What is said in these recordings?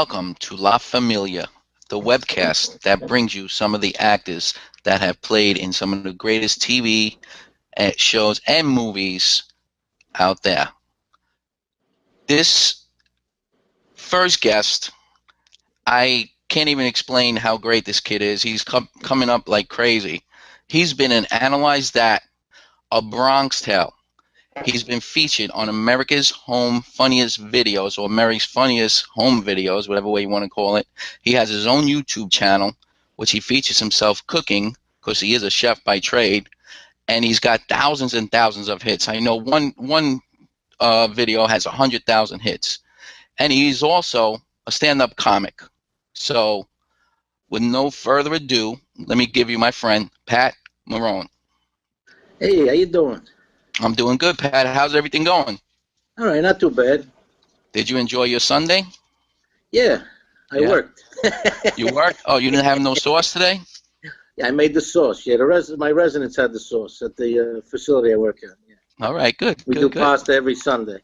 welcome to La Familia, the webcast that brings you some of the actors that have played in some of the greatest TV shows and movies out there. This first guest, I can't even explain how great this kid is. He's coming up like crazy. He's been in Analyze That, A Bronx Tale. He's been featured on America's Home Funniest Videos, or America's Funniest Home Videos, whatever way you want to call it. He has his own YouTube channel, which he features himself cooking, because he is a chef by trade, and he's got thousands and thousands of hits. I know one video has 100,000 hits, and he's also a stand-up comic. So, with no further ado, let me give you my friend, Pat Marone. Hey, how you doing? I'm doing good, Pat. How's everything going? All right, not too bad. Did you enjoy your Sunday? Yeah, I worked. You worked? Oh, you didn't have no sauce today? Yeah, I made the sauce. Yeah, my residents had the sauce at the facility I work at. Yeah. All right, good. We do pasta every Sunday.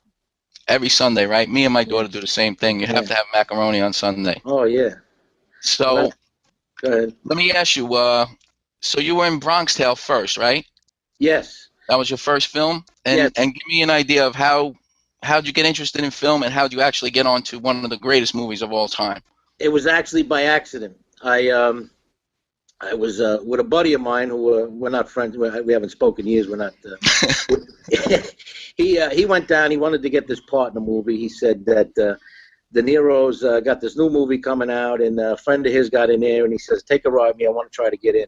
Every Sunday, right? Me and my daughter do the same thing. You have to have macaroni on Sunday. Oh, yeah. So, go ahead. Let me ask you, so you were in Bronx Tale first, right? Yes. That was your first film? And, yes. And give me an idea of how'd you get interested in film, and how'd you actually get onto one of the greatest movies of all time? It was actually by accident. I was with a buddy of mine who we're not friends. We haven't spoken in years. We're not. He went down. He wanted to get this part in the movie. He said that De Niro's got this new movie coming out, and a friend of his got in there, and he says, "Take a ride with me. I want to try to get in."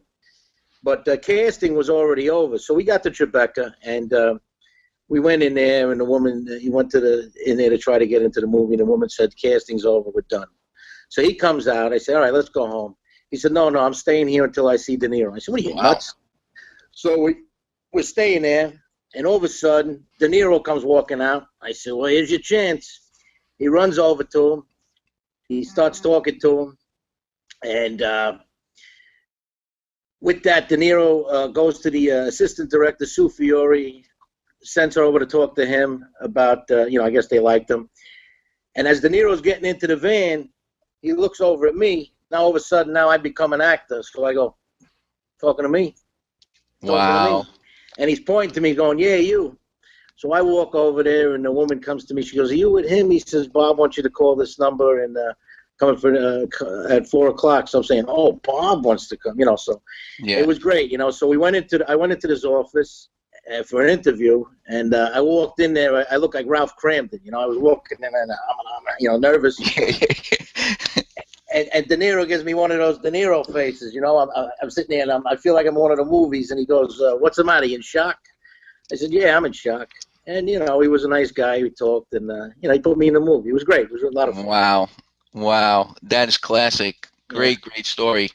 But casting was already over, so we got to Tribeca, and we went in there, and the woman, he went in there to try to get into the movie, and the woman said, "Casting's over. We're done." So he comes out. I said, "All right, let's go home." He said, no, I'm staying here until I see De Niro. I said, what are you, nuts? So we're staying there, and all of a sudden, De Niro comes walking out. I said, well, here's your chance. He runs over to him. He starts talking to him. And with that, De Niro goes to the assistant director, Sue Fiore, sends her over to talk to him about, I guess they liked him. And as De Niro's getting into the van, he looks over at me. Now, all of a sudden, now I become an actor. So I go, talking to me. Wow. To me. And he's pointing to me going, yeah, you. So I walk over there, and the woman comes to me. She goes, are you with him? He says, Bob wants you to call this number and come for at 4 o'clock. So I'm saying, oh, Bob wants to come, so it was great, So I went into this office for an interview, and I walked in there. I looked like Ralph Cramden, I was walking in, and I'm nervous. And De Niro gives me one of those De Niro faces, I'm sitting there, and I feel like I'm in one of the movies, and he goes, what's the matter, you in shock? I said, yeah, I'm in shock. And, he was a nice guy. We talked, and, he put me in the movie. It was great. It was a lot of fun. Wow. That is classic. Great story,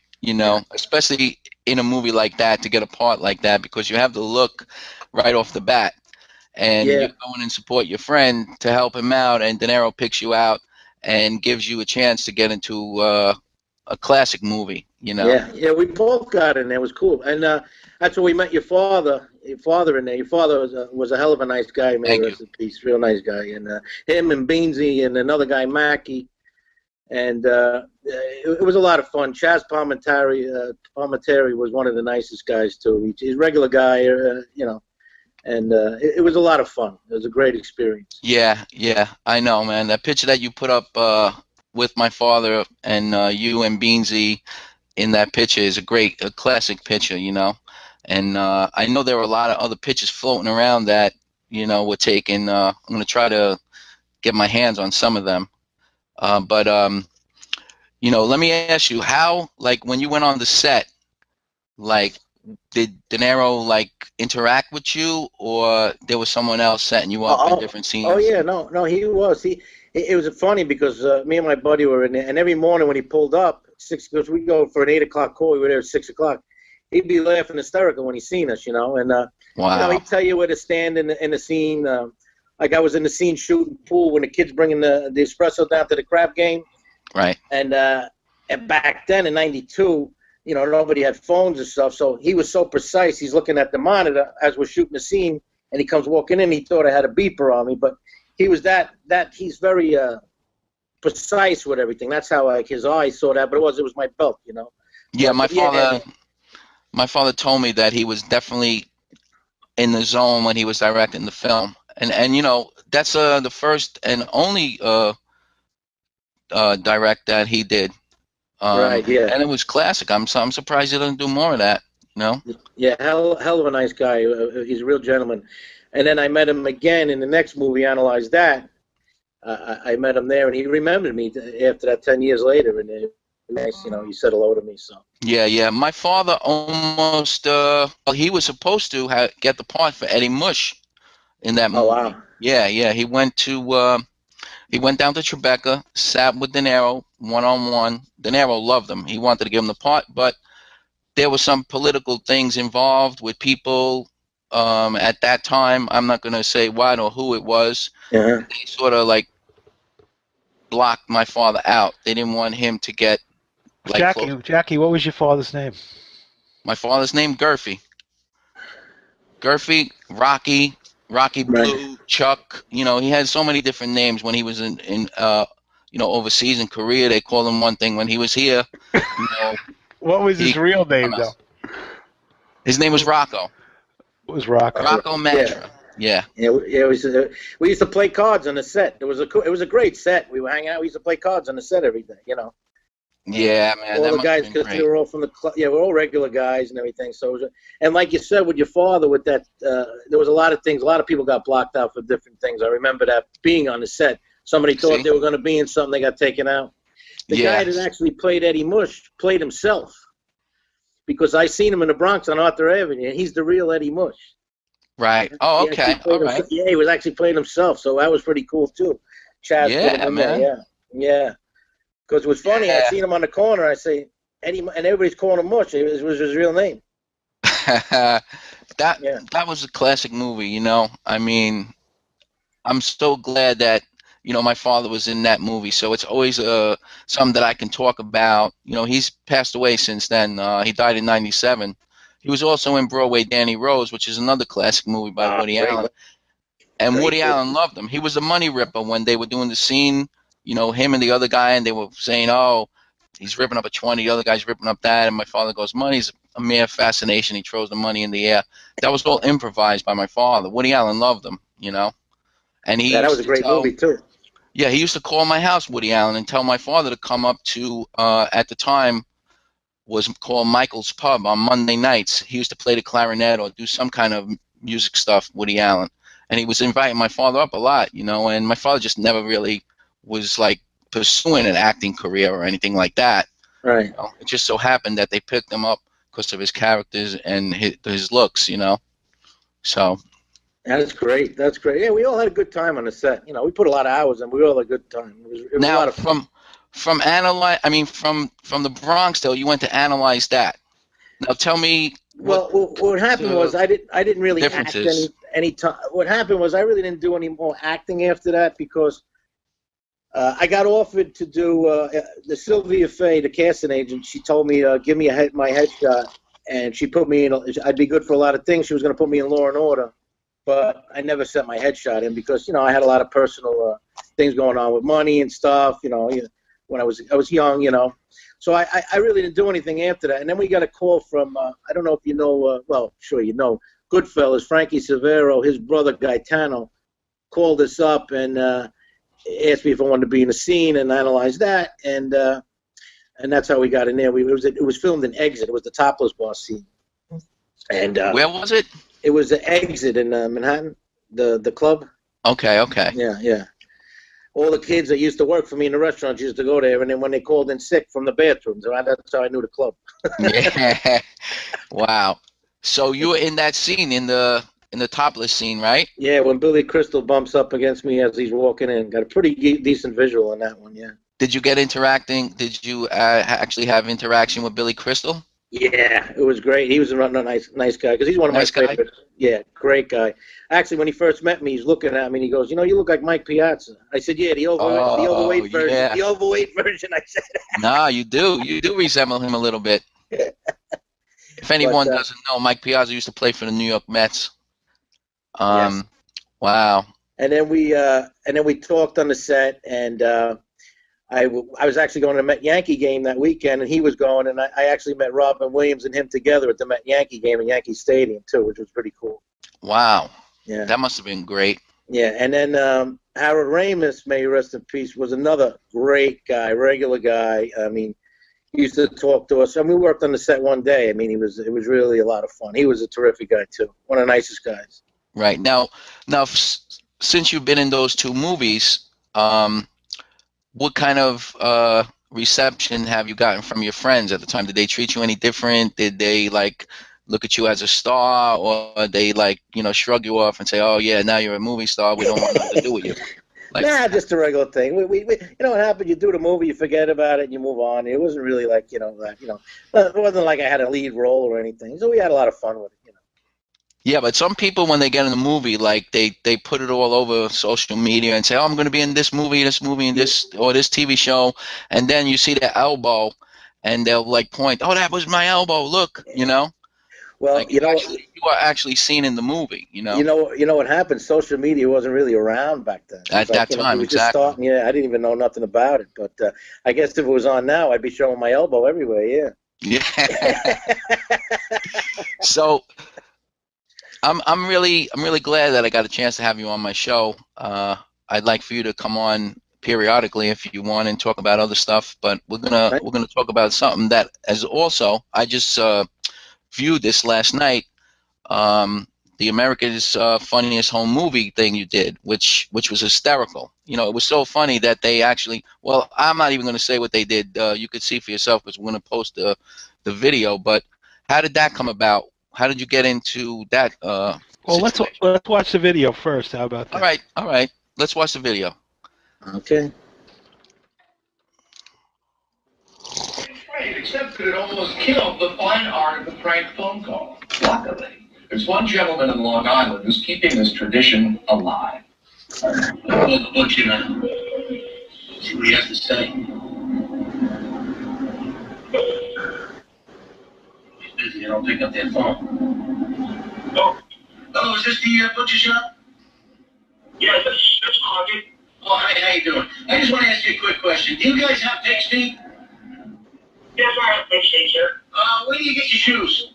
especially in a movie like that, to get a part like that, because you have the look right off the bat. And you go in and support your friend to help him out, and De Niro picks you out and gives you a chance to get into a classic movie, Yeah, we both got in there. It was cool. And that's where we met your father in there. Your father was a hell of a nice guy, man. Rest in peace. Real nice guy. And him and Beansy and another guy, Mackie. And it was a lot of fun. Chaz Palminteri was one of the nicest guys, too. He's a regular guy, And it was a lot of fun. It was a great experience. Yeah, I know, man. That picture that you put up with my father and you and Beansy in that picture is a classic picture, And I know there were a lot of other pictures floating around that, were taken. I'm going to try to get my hands on some of them. But let me ask you, how, like, when you went on the set, like, did De Niro interact with you, or there was someone else setting you up in different scenes? Oh yeah, no, he was. It was funny because me and my buddy were in there, and every morning when he pulled up, because we go for an 8 o'clock call, we were there at 6 o'clock. He'd be laughing hysterical when he seen us, and wow. He'd tell you where to stand in the scene. Like I was in the scene shooting pool when the kids bringing the espresso down to the crab game, right? And back then in '92. Nobody had phones and stuff, so he was so precise. He's looking at the monitor as we're shooting the scene, and he comes walking in. He thought I had a beeper on me, but he was that he's very precise with everything. That's how like his eyes saw that, but it was my belt, you know. Yeah, But yeah, my father told me that he was definitely in the zone when he was directing the film, and you know that's the first and only direct that he did, right, yeah, and it was classic. I'm surprised he doesn't do more of that. You know? yeah, hell of a nice guy. He's a real gentleman. And then I met him again in the next movie. Analyzed that. I met him there, and he remembered me after that 10 years later, and nice, you know, he said hello to me. So Yeah, yeah. My father almost well, he was supposed to get the part for Eddie Mush in that oh movie. wow, Yeah, yeah. He went down to Tribeca, sat with De Niro one on one. De Niro loved him. He wanted to give him the part, but there were some political things involved with people at that time. I'm not going to say what or who it was. uh-huh. They sort of like blocked my father out. They didn't want him to get like close. Jackie, what was your father's name? My father's name Gurphy. Gurphy, Rocky Right. Blue, Chuck. You know, he had so many different names when he was in you know, overseas in Korea. They called him one thing. When he was here, you know, What was his he real name, something though? else. His name was Rocco. It was Rocco. Rocco Yeah. Mantra. Yeah. Yeah, we used to play cards on the set. It was a great set. We were hanging out. We used to play cards on the set every day. You know, Yeah, man, all that the must have guys been because we great. were all from the club. Yeah, we're all regular guys and everything. So, and like you said with your father, with that, there was a lot of things. A lot of people got blocked out for different things. I remember that being on the set. Somebody thought See? they were going to be in something. They got taken out. The guy that Yes. actually played Eddie Mush played himself because I seen him in the Bronx on Arthur Avenue, and he's the real Eddie Mush. Right. Oh, He actually okay. All played right. himself. Yeah, he was actually playing himself, so that was pretty cool too. Chaz put him Yeah, in there. man. Yeah, yeah. Because it was funny. I Yeah. seen him on the corner. I say Eddie, and everybody's calling him Mush. It was his real name. that Yeah. that was a classic movie, you know. I mean, I'm so glad that, you know, my father was in that movie. So it's always something that I can talk about. You know, he's passed away since then. He died in '97. He was also in Broadway Danny Rose, which is another classic movie by Woody Great, Allen. And great Woody movie. Allen loved him. He was a money ripper when they were doing the scene, you know, him and the other guy, and they were saying, oh, he's ripping up a 20, the other guy's ripping up that. And my father goes, money's a mere fascination. He throws the money in the air. That was all improvised by my father. Woody Allen loved him, you know. And he Yeah, that was used a to great tell, movie too. yeah, he used to call my house, Woody Allen, and tell my father to come up to, at the time, was called Michael's Pub on Monday nights. He used to play the clarinet or do some kind of music stuff, Woody Allen. And he was inviting my father up a lot, you know, and my father just never really was like pursuing an acting career or anything like that. You Right. know, it just so happened that they picked him up because of his characters and his looks, you know. So That's great. That's great. Yeah, we all had a good time on the set. You know, we put a lot of hours in. We all had a good time. It was a now lot of fun. from the Bronx though, you went to analyze that. Now tell me Well, what happened was the I didn't really act differences. any time. What happened was I really didn't do any more acting after that because I got offered to do the Sylvia Fay, the casting agent. She told me, give me my headshot, and she put me in. I'd be good for a lot of things. She was going to put me in Law and Order, but I never set my headshot in because I had a lot of personal things going on with money and stuff. When I was young, So I really didn't do anything after that. And then we got a call from I don't know if you know. Well, sure you know. Goodfellas, Frankie Severo, his brother Gaetano, called us up and asked me if I wanted to be in the scene and analyze that, and that's how we got in there. It was filmed in Exit. It was the topless bar scene, and Where was it? it was the Exit in Manhattan, the club. Okay, okay. Yeah, yeah. All the kids that used to work for me in the restaurants used to go there, and then when they called in sick from the bathrooms, that's how I knew the club. Yeah. Wow. So you were in that scene in the topless scene, right? Yeah, when Billy Crystal bumps up against me as he's walking in, got a pretty decent visual on that one. Yeah. Did you get interacting? Did you actually have interaction with Billy Crystal? Yeah, it was great. He was a nice guy because he's one of my Nice guy. favorites. Yeah, great guy. Actually, when he first met me, he's looking at me and he goes, "You look like Mike Piazza." I said, "Yeah, the Oh, overweight version." yeah. The overweight version. I said. No, you do. You do resemble him a little bit. If anyone But doesn't know, Mike Piazza used to play for the New York Mets. yes, Wow. and then we talked on the set, and I was actually going to the Met Yankee game that weekend, and he was going, and I actually met Robin Williams and him together at the Met Yankee game in Yankee Stadium too, which was pretty cool. Wow. Yeah. That must have been great. Yeah, and then Harold Ramis, may he rest in peace, was another great guy, regular guy. I mean, he used to talk to us. I mean, we worked on the set one day. I mean, it was really a lot of fun. He was a terrific guy too, one of the nicest guys. Right. Now, since you've been in those two movies, what kind of reception have you gotten from your friends at the time? Did they treat you any different? Did they like look at you as a star, or they like, you know, shrug you off and say, "Oh yeah, now you're a movie star. We don't want nothing to do with you"? Like, Nah, just a regular thing. We you know what happened? You do the movie, you forget about it, and you move on. It wasn't really like, you know, it wasn't like I had a lead role or anything. So we had a lot of fun with it, you know. yeah, but some people, when they get in the movie, like they put it all over social media and say, "Oh, I'm going to be in this movie, and this or this TV show," and then you see their elbow, and they'll like point, "Oh, that was my elbow. Look," you know. Well, Like you are actually seen in the movie, you know. You know what happened? Social media wasn't really around back then. At that time, it was just exactly. starting. Yeah, I didn't even know nothing about it. But I guess if it was on now, I'd be showing my elbow everywhere. Yeah. Yeah. So I'm really glad that I got a chance to have you on my show. I'd like for you to come on periodically if you want and talk about other stuff. But we're gonna talk about something that as also I just viewed this last night. The America's Funniest Home Movie thing you did, which was hysterical. You know, it was so funny that they actually. Well, I'm not even going to say what they did. You could see for yourself because we're going to post the video. But how did that come about? How did you get into that? Well, let's watch the video first. How about that? All right. Let's watch the video. Okay. Except that it almost killed the fine art of the prank phone call. Luckily, there's one gentleman in Long Island who's keeping this tradition alive. Look, you know, see what he has to say. He's busy. I don't pick up that phone. Oh, is this the butcher shop? Yeah, that's Market. Oh, hi, how you doing? I just want to ask you a quick question. Do you guys have pig's feet? Yes, I have pig's feet, sir. Where do you get your shoes?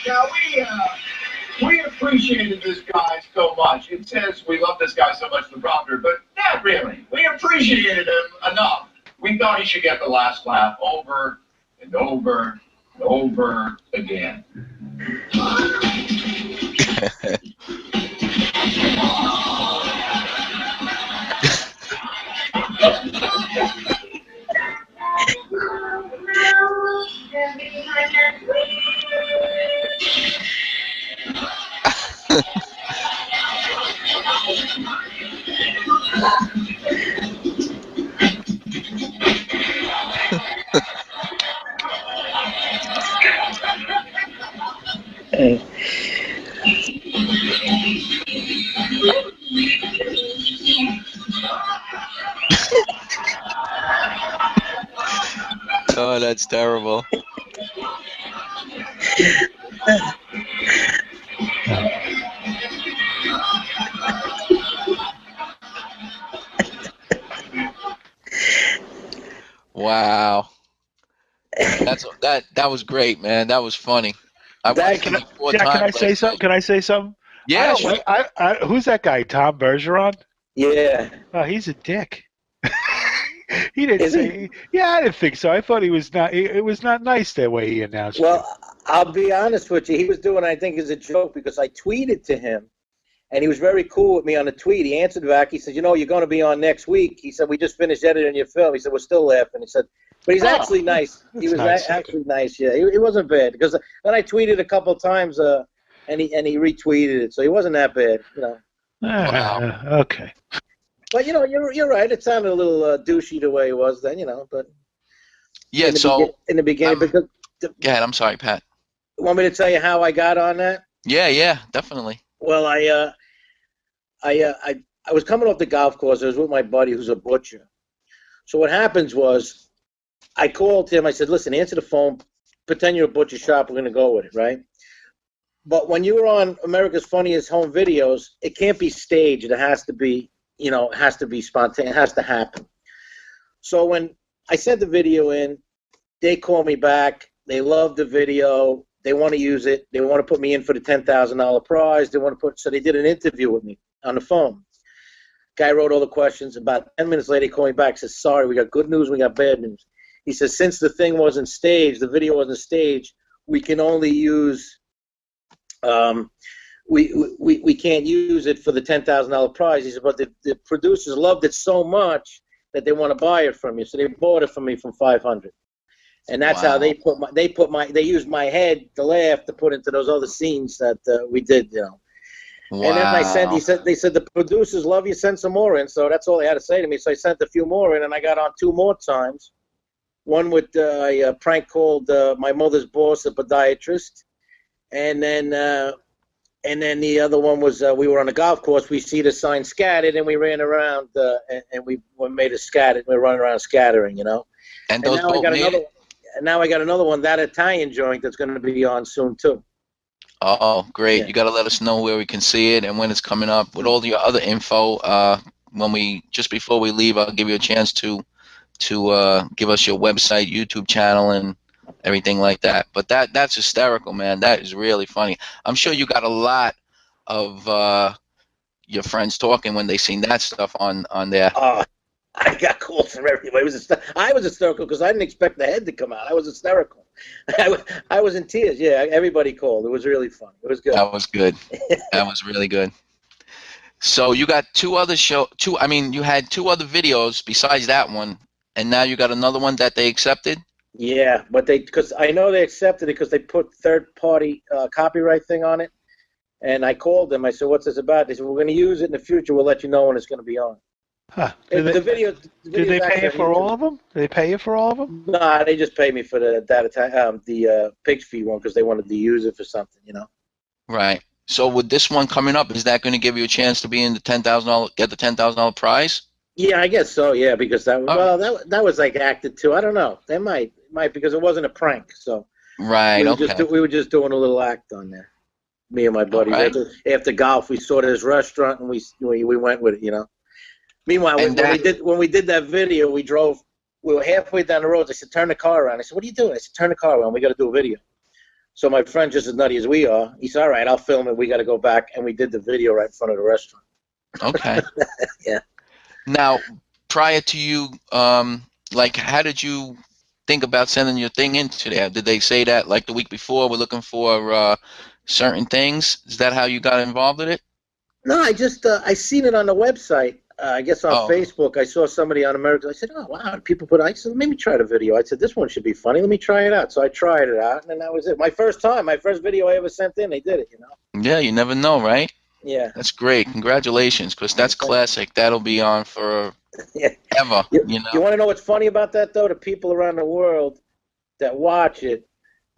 Now we appreciated this guy so much. It says we love this guy so much, the prompter, but not really. We appreciated him enough. We thought he should get the last laugh over and over and over again. Oh, that's terrible. Wow. That was great, man. That was funny. I watched it like 4 times. Can I say something? Can I say something? Yeah, sure. Who's that guy? Tom Bergeron? Yeah. Oh, he's a dick. He didn't say. Yeah, I didn't think so. I thought he was not. It was not nice the way he announced. Well, I'll be honest with you. He was doing, I think, as a joke because I tweeted to him, and he was very cool with me on the tweet. He answered back. He said, "You know, you're going to be on next week." He said, "We just finished editing your film." He said, "We're still laughing." He said, "But he's actually nice. He was nice. actually nice. Yeah, he wasn't bad because then I tweeted a couple of times, and he retweeted it, so he wasn't that bad, you know." Wow. Okay. But you know, you're right. It sounded a little douchey the way it was then, you know. But Yeah. in the beginning, because go ahead. I'm sorry, Pat. want me to tell you how I got on that? Yeah, definitely. Well, I was coming off the golf course. I was with my buddy who's a butcher. So what happens was, I called him. I said, "Listen, answer the phone. Pretend you're a butcher shop. We're going to go with it, right?" But when you were on America's Funniest Home Videos, it can't be staged. It has to be, you know, it has to be spontaneous. It has to happen. So when I sent the video in, they called me back. They loved the video. They want to use it. They want to put me in for the $10,000 prize. They want to put, so they did an interview with me on the phone. Guy wrote all the questions. About 10 minutes later, he called me back. Says, "Sorry, we got good news. We got bad news." He says, "Since the thing wasn't staged, the video wasn't staged, we can only use, we can't use it for the $10,000 prize." He said, "But the producers loved it so much that they want to buy it from you, so they bought it from me from $500." And that's how they used my head to laugh to put into those other scenes that we did, you know. Wow. And then they said the producers love you, send some more in. So that's all they had to say to me. So I sent a few more in, and I got on 2 more times. One with a prank called "My Mother's Boss," a podiatrist, and then the other one was we were on a golf course. We see the sign "Scattered," and we ran around and we made a scattered. We were running around scattering, you know. And those now I got another. And now I got another one, that Italian joint, that's going to be on soon too. Oh, great. Yeah. You got to let us know where we can see it and when it's coming up. With all your other info, just before we leave, I'll give you a chance to give us your website, YouTube channel, and everything like that. But that's hysterical, man. That is really funny. I'm sure you got a lot of your friends talking when they seen that stuff on there. I got calls from everybody. I was hysterical because I didn't expect the head to come out. I was hysterical. I was in tears. Yeah, everybody called. It was really fun. It was good. That was good. That was really good. So you got you had 2 other videos besides that one, and now you got another one that they accepted? Yeah, but because I know they accepted it because they put third-party copyright thing on it. And I called them. I said, "What's this about?" They said, "We're going to use it in the future. We'll let you know when it's going to be on." Huh. Did they pay you for all of them? Did they pay you for all of them? Nah, they just paid me for the pig feed one because they wanted to use it for something, you know. Right. So with this one coming up, is that going to give you a chance to be in the $10,000, get the $10,000 prize? Yeah, I guess so. Yeah, because that was like acted too. I don't know. They might because it wasn't a prank. So right. We were just doing a little act on there. Me and my buddies. Right. After golf, we saw this restaurant and we went with it, you know. Meanwhile, when we did that video, we were halfway down the road. They said, "Turn the car around." I said, "What are you doing?" I said, "Turn the car around. We got to do a video." So my friend, just as nutty as we are, he said, "All right, I'll film it. We got to go back." And we did the video right in front of the restaurant. Okay. Yeah. Now, prior to you, how did you think about sending your thing into there? Did they say that like the week before, we're looking for certain things? Is that how you got involved with it? No, I just I seen it on the website. I guess on Facebook, I saw somebody on America. I said, "Oh wow!" People I said, "Let me try the video." I said, "This one should be funny. Let me try it out." So I tried it out, and then that was it. My first video I ever sent in. They did it, you know. Yeah, you never know, right? Yeah. That's great. Congratulations, because that's classic. That'll be on for ever. You know. You want to know what's funny about that though? The people around the world that watch it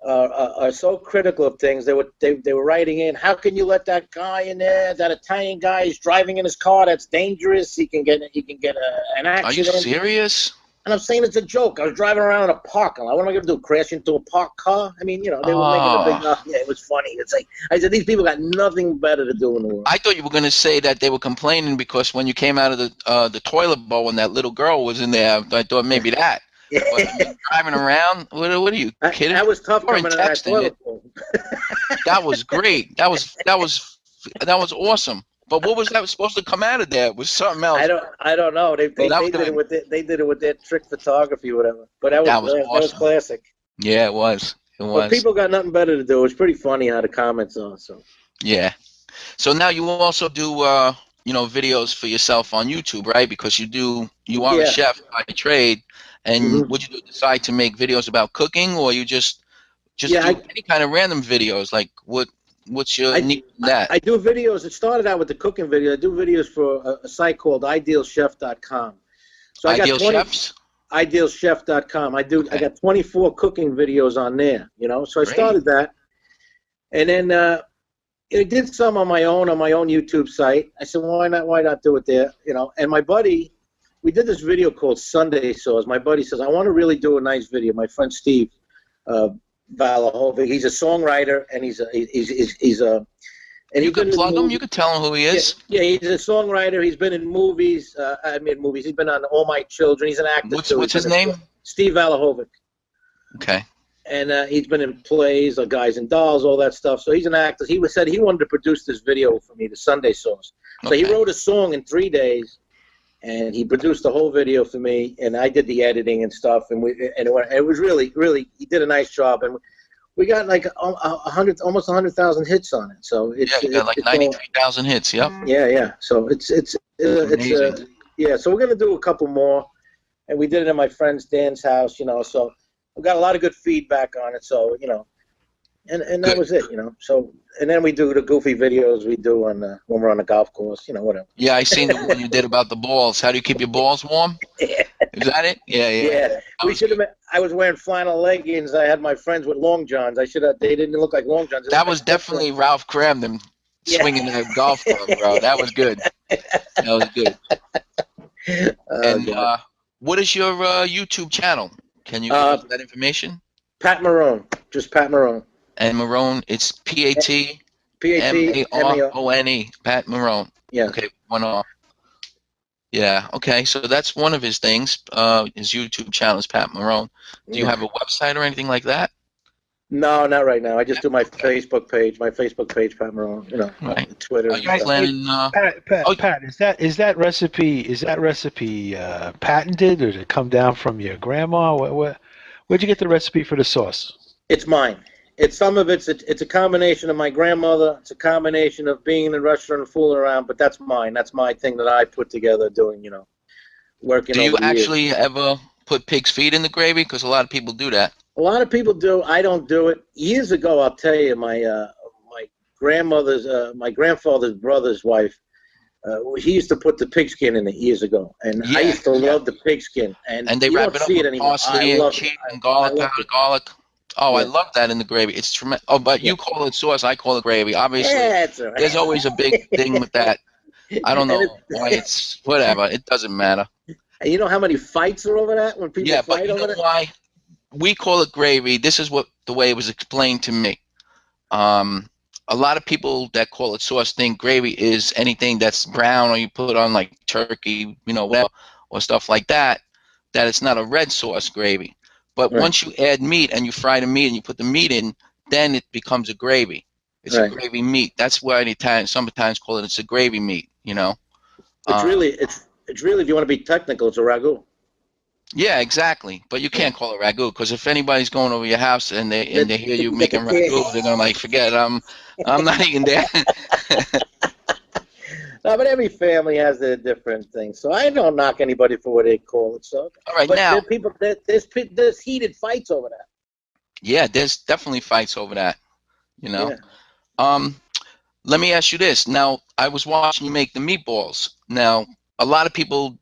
are so critical of things. They were writing in, "How can you let that guy in there? That Italian guy is driving in his car. That's dangerous. He can get an accident." Are you serious? And I'm saying it's a joke. I was driving around in a parking lot. What am I going to do? Crash into a parked car? I mean, you know, they were making a big. Yeah, it was funny. It's like I said, these people got nothing better to do in the world. I thought you were going to say that they were complaining because when you came out of the toilet bowl and that little girl was in there, I thought maybe that. Yeah. But driving around, what are you kidding? That was tough coming out of that toilet bowl. That was great. That was awesome. But what was that supposed to come out of there? It was something else. I don't know. They did it with their trick photography or whatever. But that was classic. Yeah, it was. But people got nothing better to do. It was pretty funny how the comments are. So. Yeah. So now you also do videos for yourself on YouTube, right? Because you are a chef by trade. And would you decide to make videos about cooking, or you just do any kind of random videos? Like what's your need for that? I do videos. It started out with the cooking video. I do videos for a site called idealchef.com. So Ideal Chefs? Idealchef.com. I got 24 cooking videos on there, you know. So I started that. And then I did some on my own YouTube site. I said, well, why not do it there, you know? And my buddy, we did this video called Sunday Sauce. My buddy says, I want to really do a nice video. My friend Steve, Valahovic. He's a songwriter, and he's a. And You could plug him. You could tell him who he is. Yeah, he's a songwriter. He's been in movies. Movies. He's been on All My Children. He's an actor. What's his name? Steve Valahovic. Okay. And he's been in plays, Guys and Dolls, all that stuff. So he's an actor. He said he wanted to produce this video for me, the Sunday Sauce. So he wrote a song in 3 days, and he produced the whole video for me. And I did the editing and stuff. And it was really, really, he did a nice job. And we got like almost 100,000 hits on it. So you got like 93,000 hits. Yep. Yeah. So it's yeah. So we're gonna do a couple more, and we did it at my friend's Dan's house. So we got a lot of good feedback on it. So and that was it. So and then we do the goofy videos we do on when we're on the golf course. Whatever. Yeah, I seen the one you did about the balls. How do you keep your balls warm? Is that it? Yeah. We should have. I was wearing flannel leggings. I had my friends with long johns. I should have. They didn't look like long johns. That was definitely Ralph Cramden swinging that golf club, bro. That was good. That was good. And what is your YouTube channel? Can you give us that information? Pat Marone. Just Pat Marone. And Marone, it's P-A-T-M-A-R-O-N-E. Pat Marone. Yeah. Okay, one off. Yeah, okay, so that's one of his things. His YouTube channel is Pat Marone. Do you have a website or anything like that? No, not right now. I just do my Facebook page. My Facebook page, Pat Marone. Right. Twitter. Are you planning? Pat, is that recipe patented, or did it come down from your grandma? Where'd you get the recipe for the sauce? It's mine. It's a combination of my grandmother. It's a combination of being in the restaurant and fooling around, but that's mine. That's my thing that I put together doing, working. Do you actually ever put pig's feet in the gravy? Because a lot of people do that. A lot of people do. I don't do it. Years ago, I'll tell you, my grandfather's brother's wife, he used to put the pigskin in it years ago, and I used to love the pigskin. And they you wrap don't it up see with it anymore. parsley and cheese and garlic powder, garlic. Oh, Yeah. I love that in the gravy. It's tremendous. Oh, but you call it sauce, I call it gravy. Obviously, That's all right. there's always a big thing with that. I don't know why it's whatever. It doesn't matter. And you know how many fights are over that when people But fight you over know that? why? We call it gravy. This is the way it was explained to me. A lot of people that call it sauce think gravy is anything that's brown or you put on like turkey, whatever, or stuff like that. That it's not a red sauce gravy. But once you add meat and you fry the meat and you put the meat in, then it becomes a gravy. It's a gravy meat. That's why the Italians sometimes call it's a gravy meat. It's really, if you want to be technical, it's a ragu. Yeah, exactly. But you can't call it ragu because if anybody's going over your house and they hear you making ragu, they're gonna forget. I'm not eating that. No, but every family has their different things, so I don't knock anybody for what they call it. So, all right, but now there's heated fights over that. Yeah, there's definitely fights over that. Yeah. Let me ask you this. Now, I was watching you make the meatballs. Now, a lot of people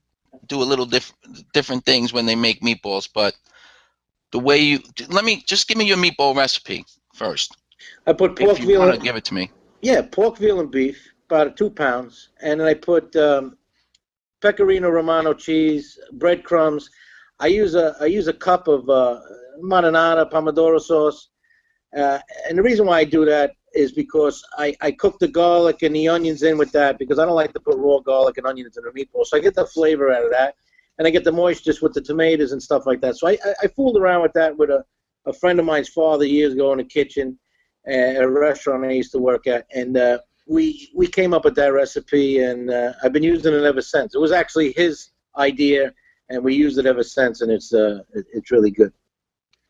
do a little different things when they make meatballs, but the way just give me your meatball recipe first. I put pork if you veal. Want to give it to me? Yeah, pork, veal, and beef, about 2 pounds, and then I put pecorino romano cheese, breadcrumbs. I use a cup of marinara pomodoro sauce, and the reason why I do that is because I cook the garlic and the onions in with that because I don't like to put raw garlic and onions in the meatball. So I get the flavor out of that, and I get the moisture with the tomatoes and stuff like that. So I fooled around with that with a friend of mine's father years ago in the kitchen at a restaurant I used to work at, and we came up with that recipe, and I've been using it ever since. It was actually his idea, and we used it ever since, and it's really good.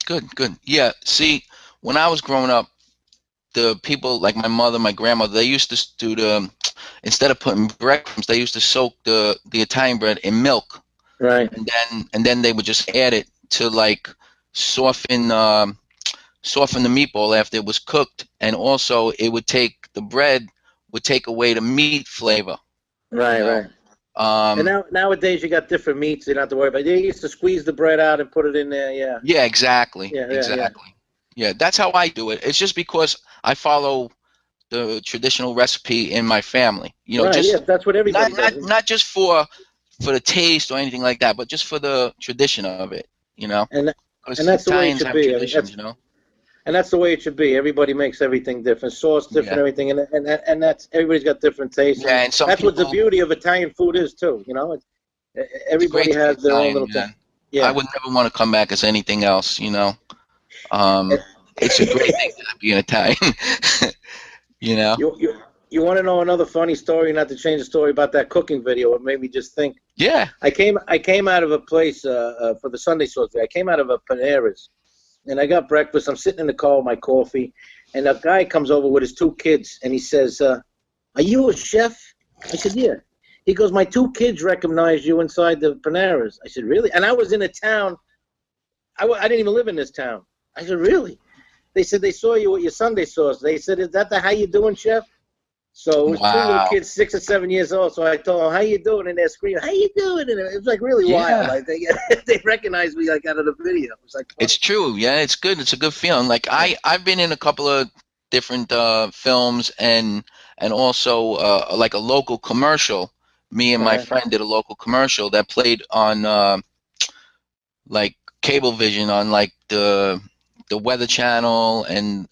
Good. Yeah, see, when I was growing up, the people like my mother, my grandmother, they used to do instead of putting breadcrumbs, they used to soak the Italian bread in milk. Right. And then they would just add it to like soften the meatball after it was cooked, and also it would take away the meat flavor. Right. And nowadays you got different meats. You don't have to worry about. They used to squeeze the bread out and put it in there. Yeah. Yeah, exactly. Exactly. Yeah, that's how I do it. It's just because I follow the traditional recipe in my family. That's what everybody does. Not just for the taste or anything like that, but just for the tradition of it. And that's Italians the way it should have be. traditions, And that's the way it should be. Everybody makes everything different, sauce different, Yeah. everything, and that's everybody's got different tastes. Yeah, and some That's what the people, beauty of Italian food is too. You know, it's great everybody to be has their own Italian, little thing. man. I Yeah. would never want to come back as anything else, you know. It's a great thing to be an Italian, you know. You want to know another funny story? Not to change the story about that cooking video. It made me just think. Yeah. I came out of a place for the Sunday sauce. I came out of a Panera's, and I got breakfast. I'm sitting in the car with my coffee, and a guy comes over with his 2 kids, and he says, "Are you a chef?" I said, "Yeah." He goes, "My 2 kids recognize you inside the Panera's." I said, "Really?" And I was in a town. I didn't even live in this town. I said, "Really?" They said they saw you with your Sunday sauce. They said, "Is that the how you doing, chef?" So it was 2 little Wow. kids, 6 or 7 years old. So I told them, "How you doing?" And they're screaming, "How you doing?" And it was like really wild. Yeah. Like they recognized me like out of the video. It was like funny. It's true. Yeah, it's good. It's a good feeling. Like I've been in a couple of different films and also like a local commercial. Me and my friend did a local commercial that played on like Cablevision on like the Weather Channel and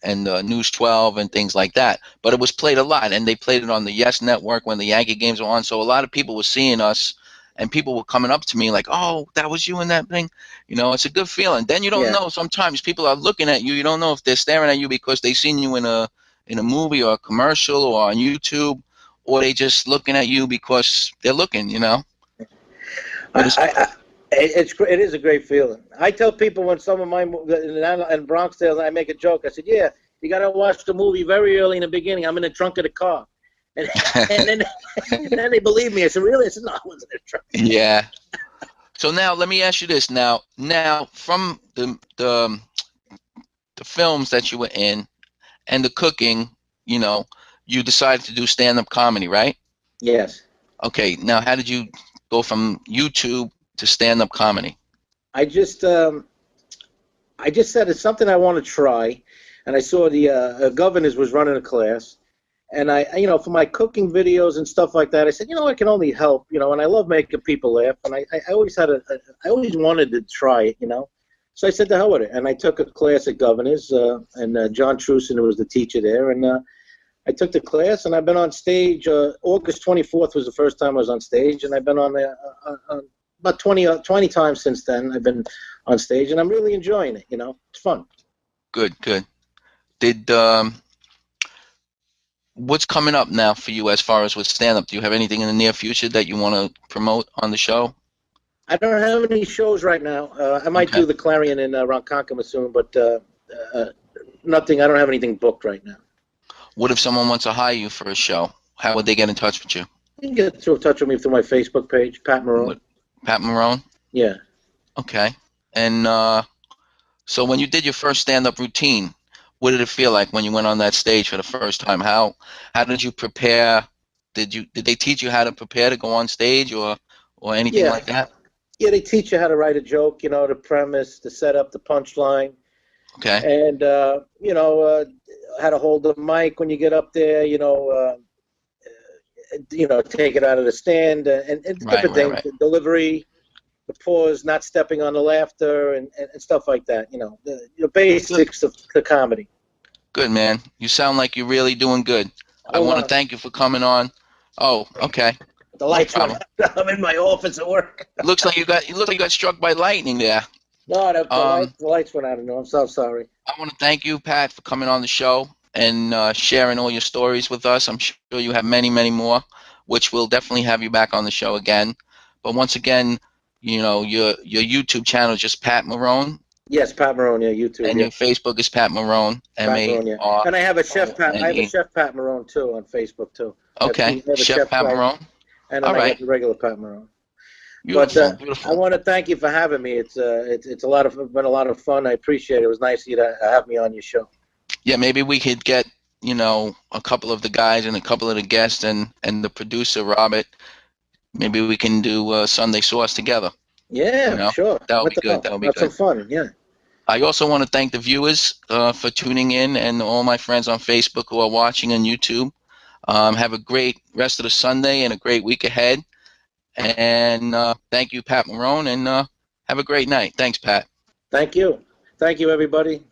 News 12 and things like that. But it was played a lot, and they played it on the Yes Network when the Yankee games were on. So a lot of people were seeing us, and people were coming up to me like, "Oh, that was you in that thing." You know, it's a good feeling. Then you don't Yeah. know. Sometimes people are looking at you. You don't know if they're staring at you because they've seen you in a movie or a commercial or on YouTube, or they just looking at you because they're looking. You know. But It is a great feeling. I tell people when some of my in Bronx tales, I make a joke. I said, "Yeah, you got to watch the movie very early in the beginning. I'm in the trunk of the car," and then they believe me. I said, "Really?" I said, "No, I wasn't in the trunk." Yeah. So now let me ask you this. Now from the films that you were in and the cooking, you know, you decided to do stand-up comedy, right? Yes. Okay. Now, how did you go from YouTube to stand-up comedy? I just said it's something I want to try, and I saw the Governors was running a class, and for my cooking videos and stuff like that, I said, I can only help, and I love making people laugh, and I always I always wanted to try it, So I said, to hell with it, and I took a class at Governors, and John Truson, who was the teacher there, and I took the class, and I've been on stage. August 24th was the first time I was on stage, and I've been on there about 20 times since then. I've been on stage, and I'm really enjoying it. It's fun. Good. Did what's coming up now for you as far as with stand-up? Do you have anything in the near future that you want to promote on the show? I don't have any shows right now. I might do the Clarion in Ronkonkoma soon, but nothing. I don't have anything booked right now. What if someone wants to hire you for a show? How would they get in touch with you? You can get in touch with me through my Facebook page, Pat Marone. Pat Marone? Yeah. Okay. And so when you did your first stand-up routine, what did it feel like when you went on that stage for the first time? How did you prepare? Did they teach you how to prepare to go on stage or anything like that? Yeah, they teach you how to write a joke, the premise, the setup, the punchline. Okay. And, how to hold the mic when you get up there, take it out of the stand and different things, right. the delivery, the pause, not stepping on the laughter and stuff like that, the basics of the comedy. Good, man. You sound like you're really doing good. I want to thank you for coming on. Oh, okay. The lights went out. I'm in my office at work. Looks like you got struck by lightning there. No, the lights went out. I'm so sorry. I want to thank you, Pat, for coming on the show and sharing all your stories with us. I'm sure you have many, many more, which we'll definitely have you back on the show again. But once again, your YouTube channel is just Pat Marone. Yes, Pat Marone, yeah, YouTube. And your Facebook is Pat Marone. M-A-R. And I have a Chef Pat. I have a Chef Pat Marone too on Facebook too. Okay, Chef Pat Marone. And then I have the regular Pat Marone. Beautiful, But beautiful. I want to thank you for having me. It's been a lot of fun. I appreciate it. It was nice of you to have me on your show. Yeah, maybe we could get a couple of the guys and a couple of the guests and the producer Robert. Maybe we can do Sunday Sauce together. Yeah, sure. That would be good. That would be good. That's some fun. Yeah. I also want to thank the viewers for tuning in and all my friends on Facebook who are watching on YouTube. Have a great rest of the Sunday and a great week ahead. And thank you, Pat Marone, and have a great night. Thanks, Pat. Thank you. Thank you, everybody.